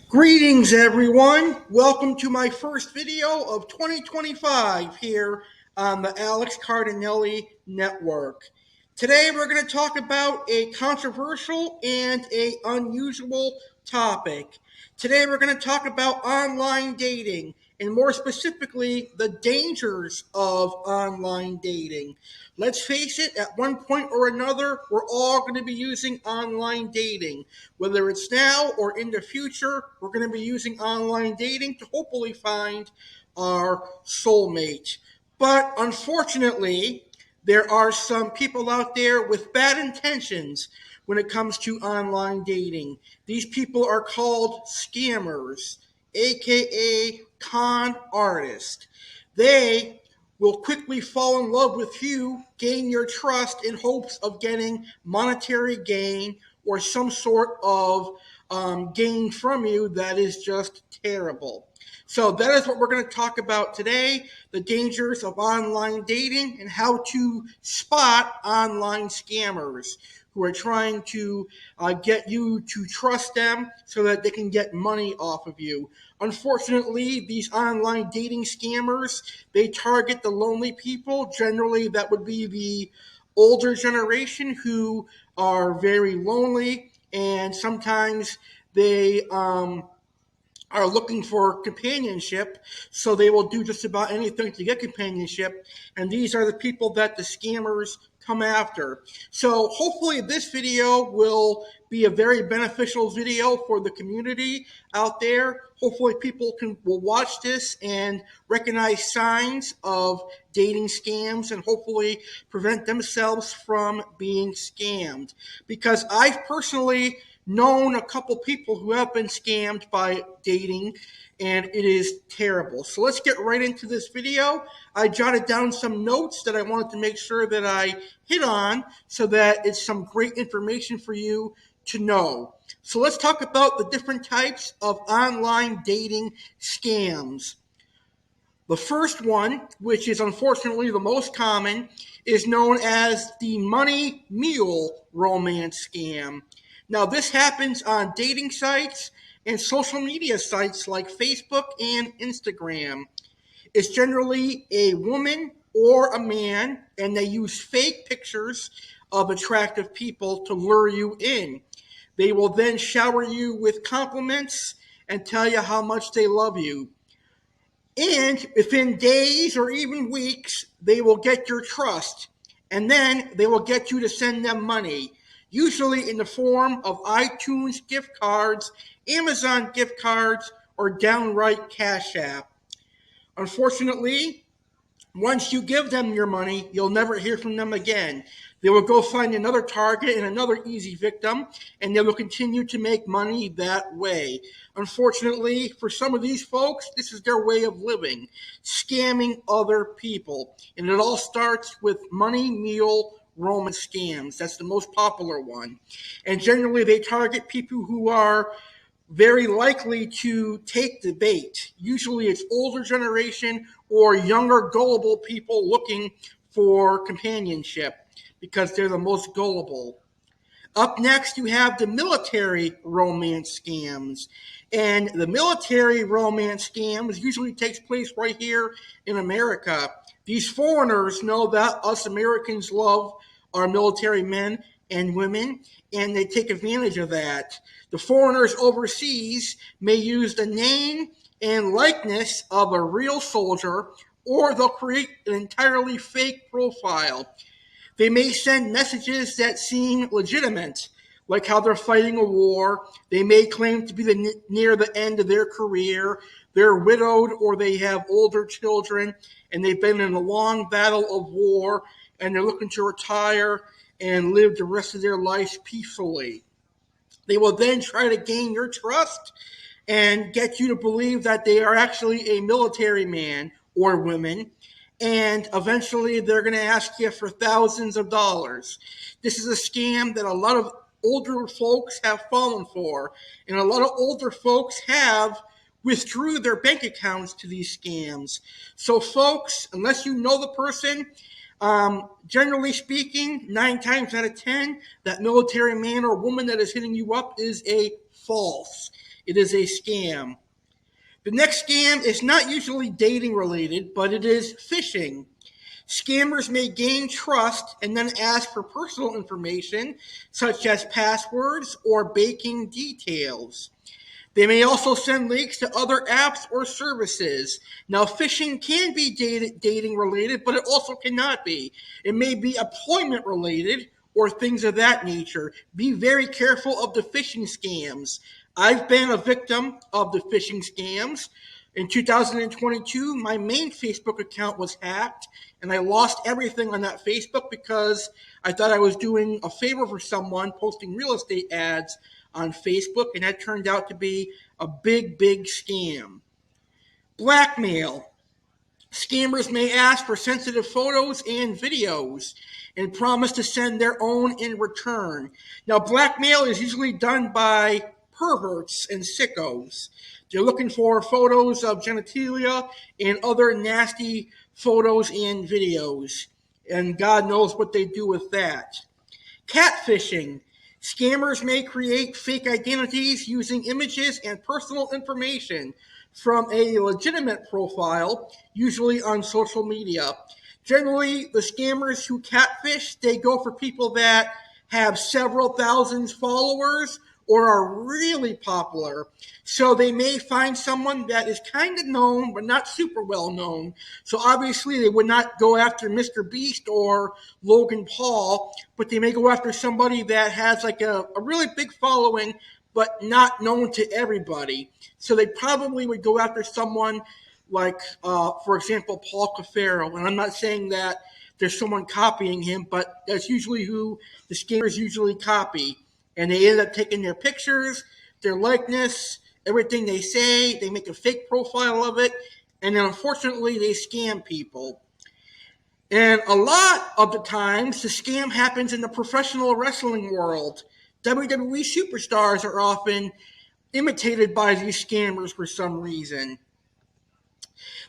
Greetings, everyone. Welcome to my first video of 2025 here on the Alex Cardinale Network. Today, we're going to talk about a controversial and a unusual topic. Today, we're going to talk about online dating, and more specifically, the dangers of online dating. Let's face it, at one point or another, we're all going to be using online dating. Whether it's now or in the future, we're going to be using online dating to hopefully find our soulmate. But unfortunately, there are some people out there with bad intentions when it comes to online dating. These people are called scammers, aka con artists. They will quickly fall in love with you, gain your trust in hopes of getting monetary gain or some sort of gain from you that is just terrible. So that is what we're going to talk about today, the dangers of online dating and how to spot online scammers who are trying to get you to trust them so that they can get money off of you. Unfortunately, these online dating scammers, they target the lonely people. Generally, that would be the older generation who are very lonely, and sometimes they are looking for companionship, so they will do just about anything to get companionship. And these are the people that the scammers come after. So hopefully this video will be a very beneficial video for the community out there. Hopefully people will watch this and recognize signs of dating scams and hopefully prevent themselves from being scammed. Because I've personally known a couple people who have been scammed by dating, and it is terrible. So let's get right into this video. I jotted down some notes that I wanted to make sure that I hit on so that it's some great information for you to know. So let's talk about the different types of online dating scams. The first one, which is unfortunately the most common, is known as the money mule romance scam. Now, this happens on dating sites and social media sites like Facebook and Instagram. It's generally a woman or a man, and they use fake pictures of attractive people to lure you in. They will then shower you with compliments and tell you how much they love you. And within days or even weeks, they will get your trust. And then they will get you to send them money, usually in the form of iTunes gift cards, Amazon gift cards, or downright Cash App. Unfortunately, once you give them your money, you'll never hear from them again. They will go find another target and another easy victim, and they will continue to make money that way. Unfortunately, for some of these folks, this is their way of living, scamming other people. And it all starts with money mule romance scams. That's the most popular one. And generally, they target people who are very likely to take the bait. Usually it's older generation or younger gullible people looking for companionship because they're the most gullible. Up next, you have the military romance scams. And the military romance scams usually takes place right here in America. These foreigners know that us Americans love our military men and women, and they take advantage of that. The foreigners overseas may use the name and likeness of a real soldier, or they'll create an entirely fake profile. They may send messages that seem legitimate, like how they're fighting a war. They may claim to be near the end of their career. They're widowed or they have older children, and they've been in a long battle of war, and they're looking to retire and live the rest of their life peacefully. They will then try to gain your trust and get you to believe that they are actually a military man or woman. And eventually they're going to ask you for thousands of dollars. This is a scam that a lot of older folks have fallen for. And a lot of older folks have withdrew their bank accounts to these scams. So, folks, unless you know the person, generally speaking, 9 times out of 10, that military man or woman that is hitting you up is a false. it is a scam. The next scam is not usually dating related, but it is phishing. Scammers may gain trust and then ask for personal information, such as passwords or banking details. They may also send links to other apps or services. Now, phishing can be dating related, but it also cannot be. It may be employment related or things of that nature. Be very careful of the phishing scams. I've been a victim of the phishing scams. In 2022, my main Facebook account was hacked, and I lost everything on that Facebook because I thought I was doing a favor for someone posting real estate ads on Facebook, and that turned out to be a big, big scam. Blackmail. Scammers may ask for sensitive photos and videos and promise to send their own in return. Now, blackmail is usually done by perverts and sickos. They're looking for photos of genitalia and other nasty photos and videos. And God knows what they do with that. Catfishing. Scammers may create fake identities using images and personal information from a legitimate profile, usually on social media. Generally, the scammers who catfish, they go for people that have several thousand followers or are really popular. So they may find someone that is kind of known, but not super well known. So obviously they would not go after Mr. Beast or Logan Paul, but they may go after somebody that has like a really big following, but not known to everybody. So they probably would go after someone like, for example, Paul Cafaro. And I'm not saying that there's someone copying him, but that's usually who the scammers usually copy. And they end up taking their pictures, their likeness, everything they say. They make a fake profile of it, and then unfortunately they scam people. And a lot of the times, the scam happens in the professional wrestling world. WWE superstars are often imitated by these scammers for some reason.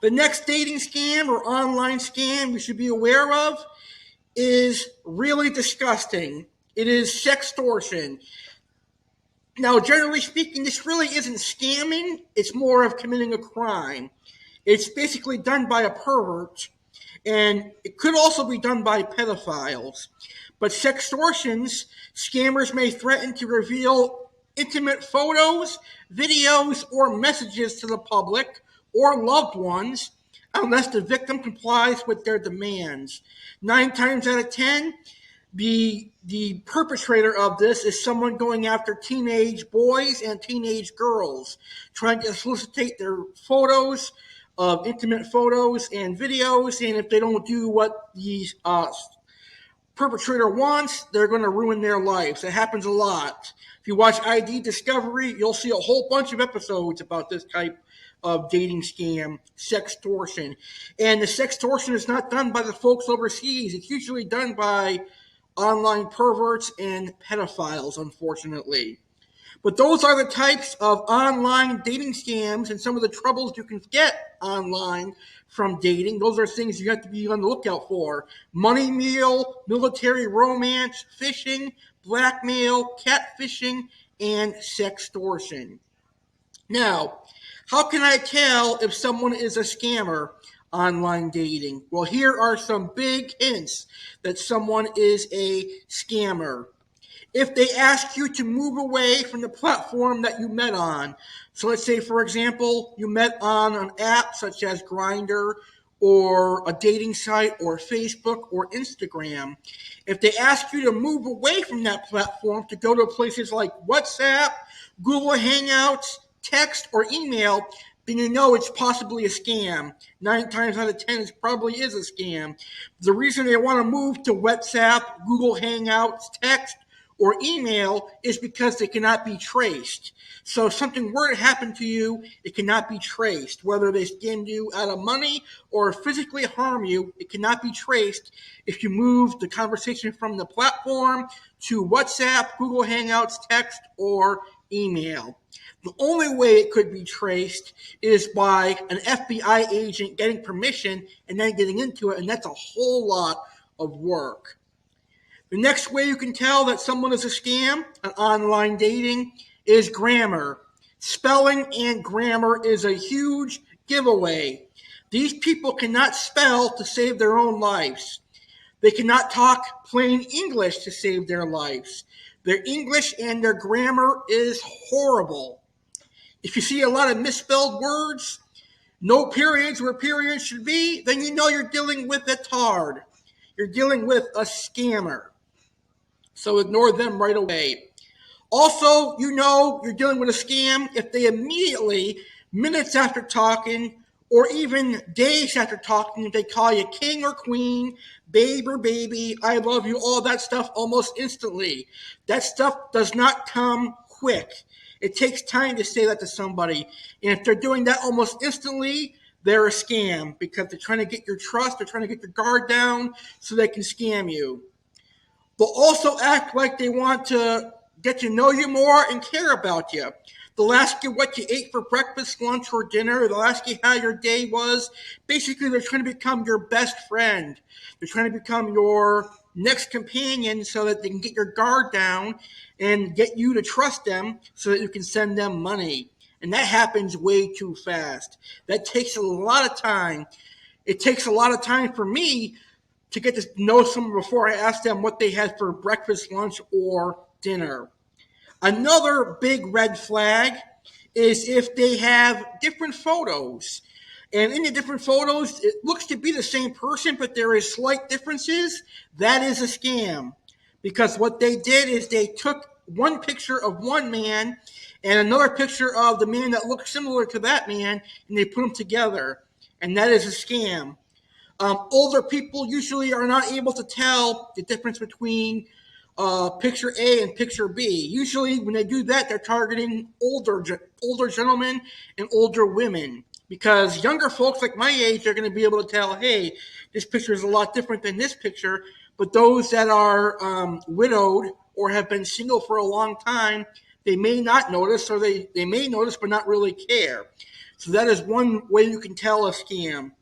The next dating scam or online scam you should be aware of is really disgusting. It is sextortion. Now, generally speaking, this really isn't scamming, it's more of committing a crime. It's basically done by a pervert, and it could also be done by pedophiles. But sextortions, scammers may threaten to reveal intimate photos, videos, or messages to the public or loved ones unless the victim complies with their demands. 9 times out of 10, the perpetrator of this is someone going after teenage boys and teenage girls, trying to solicitate their photos of intimate photos and videos, and if they don't do what the perpetrator wants, they're going to ruin their lives. It happens a lot. If you watch ID Discovery, you'll see a whole bunch of episodes about this type of dating scam, sextortion. And the sextortion is not done by the folks overseas. It's usually done by online perverts and pedophiles, unfortunately. But those are the types of online dating scams and some of the troubles you can get online from dating. Those are things you have to be on the lookout for. Money meal, military romance, phishing, blackmail, catfishing, and sextortion. Now, how can I tell if someone is a scammer online dating? Well, here are some big hints that someone is a scammer. If they ask you to move away from the platform that you met on, so let's say, for example, you met on an app such as Grindr or a dating site or Facebook or Instagram. If they ask you to move away from that platform to go to places like WhatsApp, Google Hangouts, text, or email, then you know it's possibly a scam. 9 times out of 10, it probably is a scam. The reason they want to move to WhatsApp, Google Hangouts, text, or email is because they cannot be traced. So if something were to happen to you, it cannot be traced. Whether they scam you out of money or physically harm you, it cannot be traced if you move the conversation from the platform to WhatsApp, Google Hangouts, text, or email. The only way it could be traced is by an FBI agent getting permission and then getting into it, and that's a whole lot of work. The next way you can tell that someone is a scam on online dating is grammar. Spelling and grammar is a huge giveaway. These people cannot spell to save their own lives. They cannot talk plain English to save their lives. Their English and their grammar is horrible. If you see a lot of misspelled words, no periods where periods should be, then you know you're dealing with a tard. You're dealing with a scammer. So ignore them right away. Also, you know you're dealing with a scam if they immediately, minutes after talking, or even days after talking, they call you king or queen, babe or baby, I love you, all that stuff almost instantly. That stuff does not come quick. It takes time to say that to somebody. And if they're doing that almost instantly, they're a scam because they're trying to get your trust, they're trying to get your guard down so they can scam you. They'll also act like they want to get to know you more and care about you. They'll ask you what you ate for breakfast, lunch, or dinner. They'll ask you how your day was. Basically, they're trying to become your best friend. They're trying to become your next companion so that they can get your guard down and get you to trust them so that you can send them money. And that happens way too fast. That takes a lot of time. It takes a lot of time for me to get to know someone before I ask them what they had for breakfast, lunch, or dinner. Another big red flag is if they have different photos. And in the different photos, it looks to be the same person, but there is slight differences. That is a scam. Because what they did is they took one picture of one man and another picture of the man that looked similar to that man, and they put them together. And that is a scam. Older people usually are not able to tell the difference between picture A and picture B. Usually, when they do that, they're targeting older gentlemen and older women because younger folks like my age are going to be able to tell, hey, this picture is a lot different than this picture. But those that are widowed or have been single for a long time, they may not notice, or they may notice but not really care. So that is one way you can tell a scam.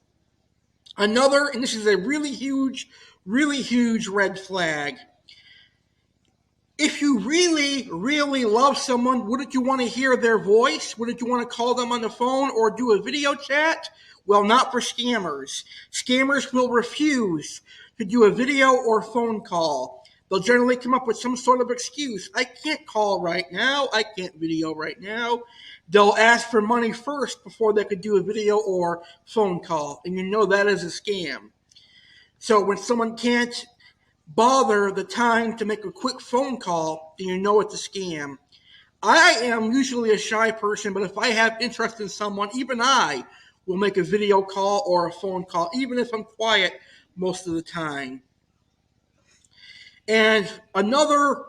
Another, and this is a really huge red flag. If you really, really love someone, wouldn't you want to hear their voice? Wouldn't you want to call them on the phone or do a video chat? Well, not for scammers. Scammers will refuse to do a video or phone call. They'll generally come up with some sort of excuse. I can't call right now. I can't video right now. They'll ask for money first before they could do a video or phone call. And you know that is a scam. So when someone can't bother the time to make a quick phone call, then you know it's a scam. I am usually a shy person, but if I have interest in someone, even I will make a video call or a phone call, even if I'm quiet most of the time. And another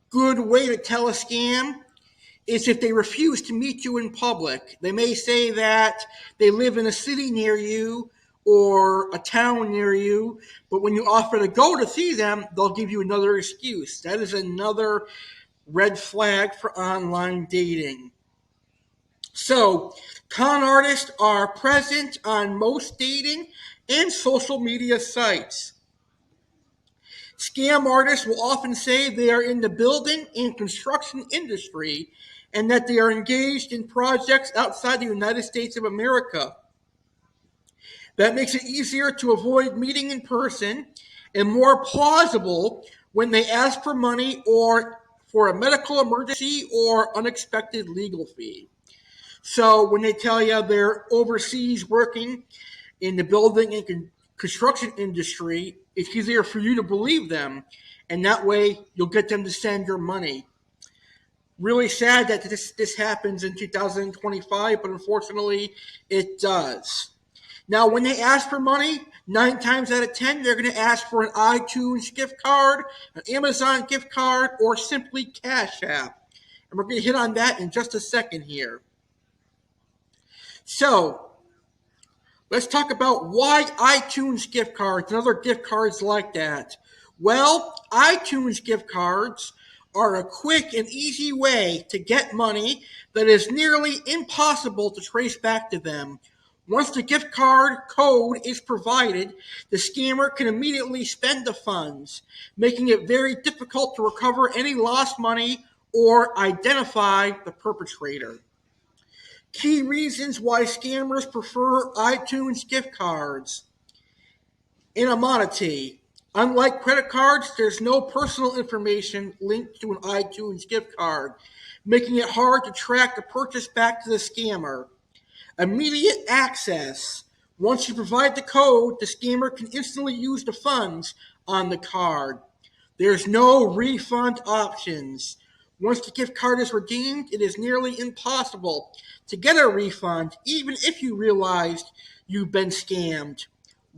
good way to tell a scam is if they refuse to meet you in public. They may say that they live in a city near you or a town near you, but when you offer to go to see them, they'll give you another excuse. That is another red flag for online dating. So, con artists are present on most dating and social media sites. Scam artists will often say they are in the building and construction industry and that they are engaged in projects outside the United States of America. That makes it easier to avoid meeting in person and more plausible when they ask for money or for a medical emergency or unexpected legal fee. So when they tell you they're overseas working in the building and construction industry, it's easier for you to believe them, and that way you'll get them to send your money. Really sad that this happens in 2025, but unfortunately it does. Now, when they ask for money, 9 times out of 10, they're going to ask for an iTunes gift card, an Amazon gift card, or simply Cash App. And we're going to hit on that in just a second here. So, let's talk about why iTunes gift cards and other gift cards like that. Well, iTunes gift cards are a quick and easy way to get money that is nearly impossible to trace back to them. Once the gift card code is provided, the scammer can immediately spend the funds, making it very difficult to recover any lost money or identify the perpetrator. Key reasons why scammers prefer iTunes gift cards. Anonymity. Unlike credit cards, there's no personal information linked to an iTunes gift card, making it hard to track the purchase back to the scammer. Immediate access. Once you provide the code, the scammer can instantly use the funds on the card. There's no refund options. Once the gift card is redeemed, it is nearly impossible to get a refund, even if you realized you've been scammed.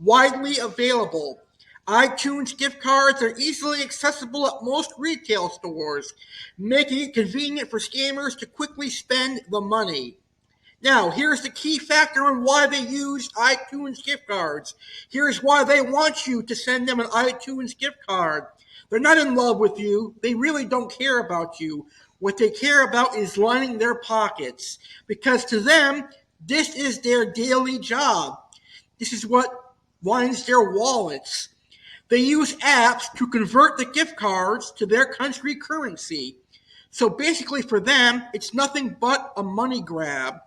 Widely available. iTunes gift cards are easily accessible at most retail stores, making it convenient for scammers to quickly spend the money. Now, here's the key factor on why they use iTunes gift cards. Here's why they want you to send them an iTunes gift card. They're not in love with you. They really don't care about you. What they care about is lining their pockets. Because to them, this is their daily job. This is what lines their wallets. They use apps to convert the gift cards to their country currency. So basically, for them, it's nothing but a money grab.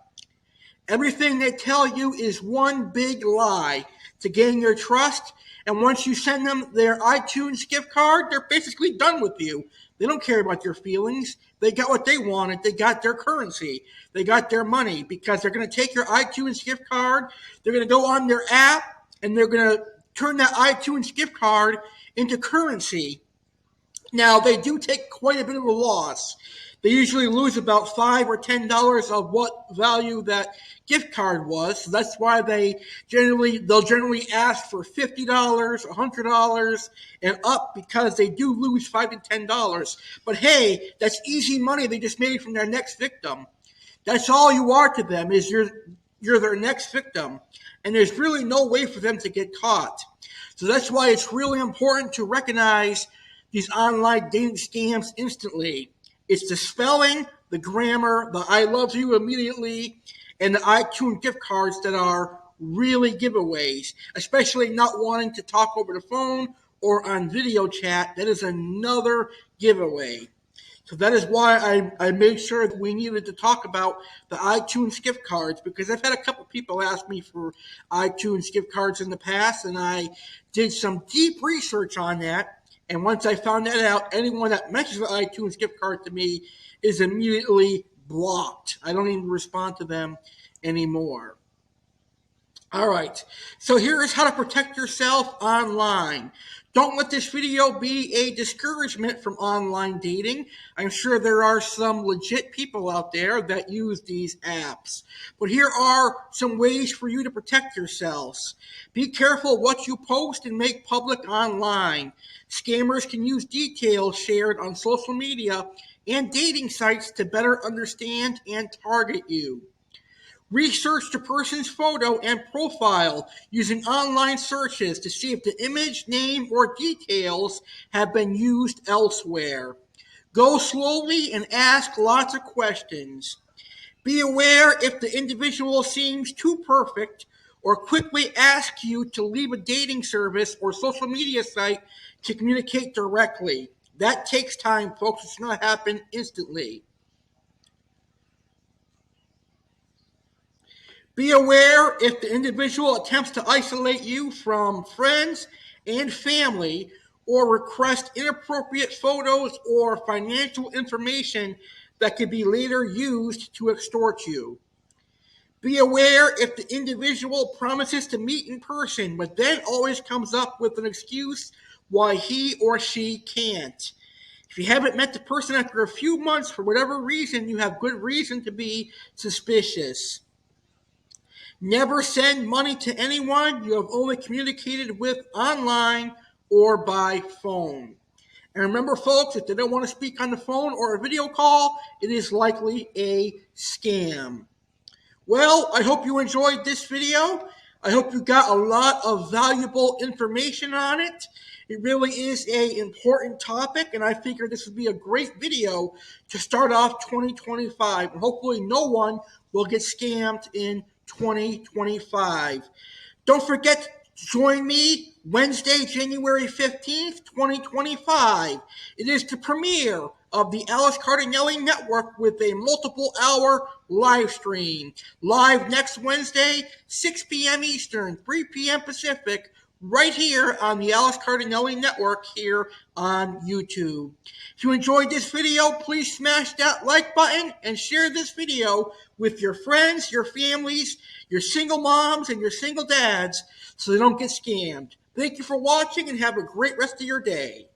Everything they tell you is one big lie to gain your trust. And once you send them their iTunes gift card, they're basically done with you. They don't care about your feelings. They got what they wanted. They got their currency. They got their money because they're going to take your iTunes gift card. They're going to go on their app and they're going to turn that iTunes gift card into currency. Now, they do take quite a bit of a loss. They usually lose about $5 or $10 of what value that gift card was. So that's why they'll generally ask for $50, $100, and up because they do lose $5 to $10. But hey, that's easy money they just made from their next victim. That's all you are to them is you're their next victim, and there's really no way for them to get caught. So that's why it's really important to recognize these online dating scams instantly. It's the spelling, the grammar, the I love you immediately, and the iTunes gift cards that are really giveaways, especially not wanting to talk over the phone or on video chat. That is another giveaway. So that is why I made sure that we needed to talk about the iTunes gift cards, because I've had a couple people ask me for iTunes gift cards in the past, and I did some deep research on that. And once I found that out, anyone that mentions the iTunes gift card to me is immediately blocked. I don't even respond to them anymore. All right, so here is how to protect yourself online. Don't let this video be a discouragement from online dating. I'm sure there are some legit people out there that use these apps. But here are some ways for you to protect yourselves. Be careful what you post and make public online. Scammers can use details shared on social media and dating sites to better understand and target you. Research the person's photo and profile using online searches to see if the image, name, or details have been used elsewhere. Go slowly and ask lots of questions. Be aware if the individual seems too perfect or quickly ask you to leave a dating service or social media site to communicate directly. That takes time, folks. It's not happen instantly. Be aware if the individual attempts to isolate you from friends and family or request inappropriate photos or financial information that could be later used to extort you. Be aware if the individual promises to meet in person, but then always comes up with an excuse why he or she can't. If you haven't met the person after a few months for whatever reason, you have good reason to be suspicious. Never send money to anyone you have only communicated with online or by phone. And remember, folks, if they don't want to speak on the phone or a video call, it is likely a scam. Well, I hope you enjoyed this video. I hope you got a lot of valuable information on it. It really is an important topic, and I figured this would be a great video to start off 2025. And hopefully no one will get scammed in 2025. Don't forget to join me Wednesday, January 15th, 2025. It is the premiere of the Alex Cardinale Network with a multiple hour live stream. Live next Wednesday, 6 p.m. Eastern, 3 p.m. Pacific, right here on the Alex Cardinale Network here on YouTube. If you enjoyed this video, please smash that like button and share this video with your friends, your families, your single moms, and your single dads so they don't get scammed. Thank you for watching and have a great rest of your day.